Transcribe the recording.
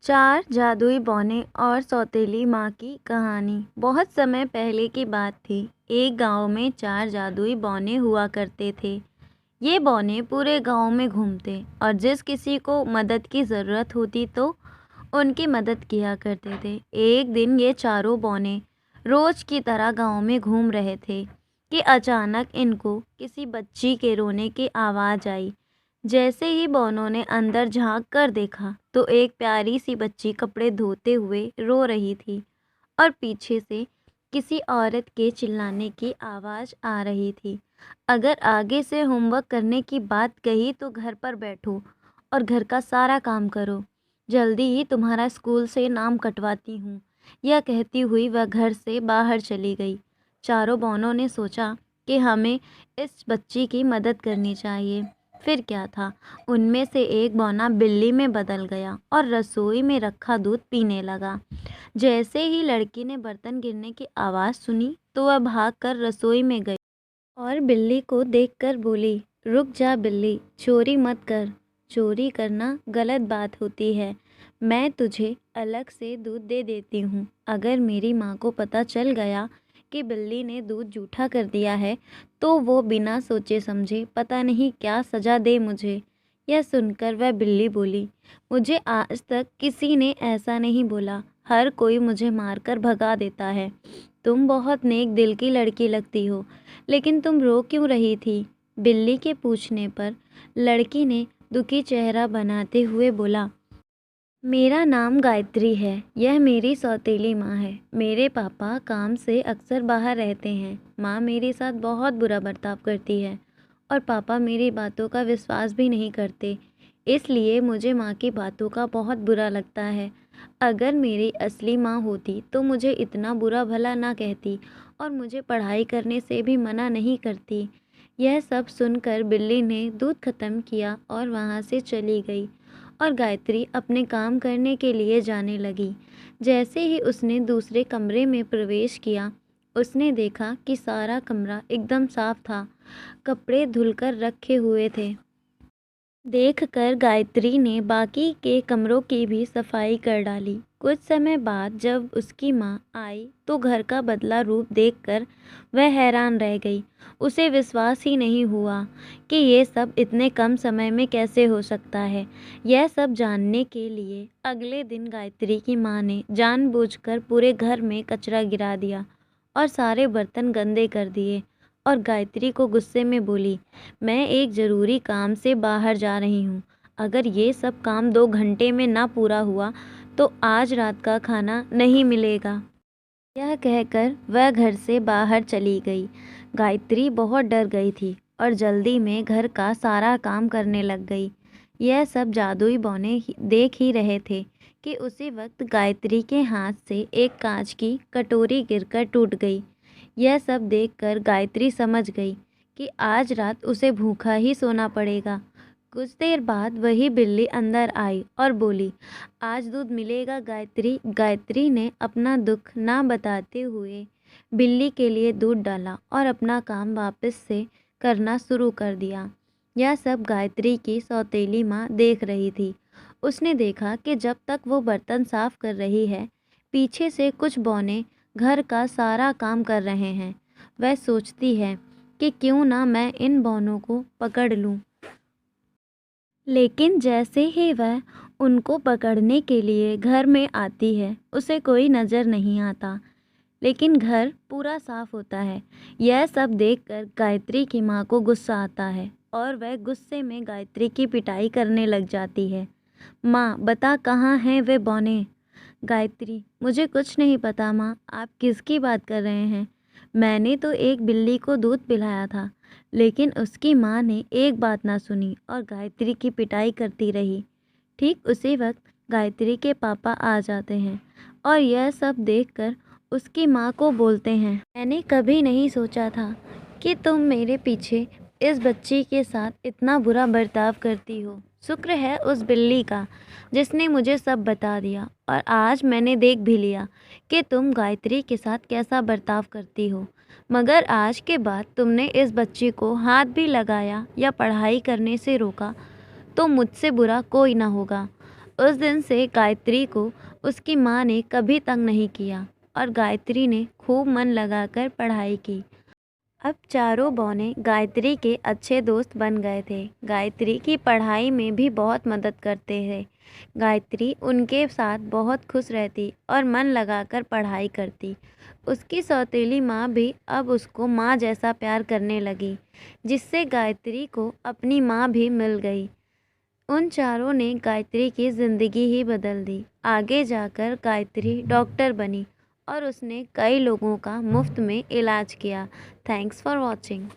चार जादुई बौने और सौतेली माँ की कहानी। बहुत समय पहले की बात थी। एक गांव में चार जादुई बौने हुआ करते थे। ये बौने पूरे गांव में घूमते और जिस किसी को मदद की ज़रूरत होती तो उनकी मदद किया करते थे। एक दिन ये चारों बौने रोज की तरह गांव में घूम रहे थे कि अचानक इनको किसी बच्ची के रोने की आवाज़ आई। जैसे ही बौनों ने अंदर झांक कर देखा तो एक प्यारी सी बच्ची कपड़े धोते हुए रो रही थी और पीछे से किसी औरत के चिल्लाने की आवाज़ आ रही थी। अगर आगे से होमवर्क करने की बात कही तो घर पर बैठो और घर का सारा काम करो। जल्दी ही तुम्हारा स्कूल से नाम कटवाती हूँ। यह कहती हुई वह घर से बाहर चली गई। चारों बौनों ने सोचा कि हमें इस बच्ची की मदद करनी चाहिए। फिर क्या था, उनमें से एक बौना बिल्ली में बदल गया और रसोई में रखा दूध पीने लगा। जैसे ही लड़की ने बर्तन गिरने की आवाज़ सुनी तो वह भागकर रसोई में गई और बिल्ली को देखकर बोली, रुक जा बिल्ली, चोरी मत कर। चोरी करना गलत बात होती है। मैं तुझे अलग से दूध दे देती हूँ। अगर मेरी माँ को पता चल गया कि बिल्ली ने दूध जूठा कर दिया है तो वो बिना सोचे समझे पता नहीं क्या सज़ा दे मुझे। यह सुनकर वह बिल्ली बोली, मुझे आज तक किसी ने ऐसा नहीं बोला। हर कोई मुझे मारकर भगा देता है। तुम बहुत नेक दिल की लड़की लगती हो, लेकिन तुम रो क्यों रही थी? बिल्ली के पूछने पर लड़की ने दुखी चेहरा बनाते हुए बोला, मेरा नाम गायत्री है। यह मेरी सौतेली माँ है। मेरे पापा काम से अक्सर बाहर रहते हैं। माँ मेरे साथ बहुत बुरा बर्ताव करती है और पापा मेरी बातों का विश्वास भी नहीं करते। इसलिए मुझे माँ की बातों का बहुत बुरा लगता है। अगर मेरी असली माँ होती तो मुझे इतना बुरा भला ना कहती और मुझे पढ़ाई करने से भी मना नहीं करती। यह सब सुनकर बिल्ली ने दूध खत्म किया और वहाँ से चली गई और गायत्री अपने काम करने के लिए जाने लगी। जैसे ही उसने दूसरे कमरे में प्रवेश किया, उसने देखा कि सारा कमरा एकदम साफ था। कपड़े धुलकर रखे हुए थे। देखकर गायत्री ने बाकी के कमरों की भी सफाई कर डाली। कुछ समय बाद जब उसकी माँ आई तो घर का बदला रूप देखकर वह हैरान रह गई। उसे विश्वास ही नहीं हुआ कि ये सब इतने कम समय में कैसे हो सकता है। यह सब जानने के लिए अगले दिन गायत्री की माँ ने जानबूझकर पूरे घर में कचरा गिरा दिया और सारे बर्तन गंदे कर दिए और गायत्री को गुस्से में बोली, मैं एक ज़रूरी काम से बाहर जा रही हूँ। अगर ये सब काम 2 घंटे में ना पूरा हुआ तो आज रात का खाना नहीं मिलेगा। यह कहकर वह घर से बाहर चली गई। गायत्री बहुत डर गई थी और जल्दी में घर का सारा काम करने लग गई। यह सब जादुई बौने देख ही रहे थे कि उसी वक्त गायत्री के हाथ से एक कांच की कटोरी गिरकर टूट गई। यह सब देखकर गायत्री समझ गई कि आज रात उसे भूखा ही सोना पड़ेगा। कुछ देर बाद वही बिल्ली अंदर आई और बोली, आज दूध मिलेगा गायत्री। गायत्री ने अपना दुख ना बताते हुए बिल्ली के लिए दूध डाला और अपना काम वापस से करना शुरू कर दिया। यह सब गायत्री की सौतेली माँ देख रही थी। उसने देखा कि जब तक वो बर्तन साफ कर रही है, पीछे से कुछ बौने घर का सारा काम कर रहे हैं। वह सोचती है कि क्यों ना मैं इन बौनों को पकड़ लूं। लेकिन जैसे ही वह उनको पकड़ने के लिए घर में आती है, उसे कोई नज़र नहीं आता। लेकिन घर पूरा साफ होता है। यह सब देखकर गायत्री की माँ को गुस्सा आता है और वह गुस्से में गायत्री की पिटाई करने लग जाती है। माँ, बता कहाँ हैं वे बौने? गायत्री, मुझे कुछ नहीं पता माँ, आप किसकी बात कर रहे हैं? मैंने तो एक बिल्ली को दूध पिलाया था, लेकिन उसकी माँ ने एक बात ना सुनी और गायत्री की पिटाई करती रही। ठीक उसी वक्त गायत्री के पापा आ जाते हैं और यह सब देखकर उसकी माँ को बोलते हैं, मैंने कभी नहीं सोचा था कि तुम मेरे पीछे इस बच्ची के साथ इतना बुरा बर्ताव करती हो। शुक्र है उस बिल्ली का जिसने मुझे सब बता दिया और आज मैंने देख भी लिया कि तुम गायत्री के साथ कैसा बर्ताव करती हो। मगर आज के बाद तुमने इस बच्ची को हाथ भी लगाया या पढ़ाई करने से रोका तो मुझसे बुरा कोई ना होगा। उस दिन से गायत्री को उसकी माँ ने कभी तंग नहीं किया और गायत्री ने खूब मन लगाकर पढ़ाई की। अब चारों बौने गायत्री के अच्छे दोस्त बन गए थे। गायत्री की पढ़ाई में भी बहुत मदद करते थे। गायत्री उनके साथ बहुत खुश रहती और मन लगाकर पढ़ाई करती। उसकी सौतेली माँ भी अब उसको माँ जैसा प्यार करने लगी, जिससे गायत्री को अपनी माँ भी मिल गई। उन चारों ने गायत्री की ज़िंदगी ही बदल दी। आगे जाकर गायत्री डॉक्टर बनी और उसने कई लोगों का मुफ्त में इलाज किया। Thanks for watching.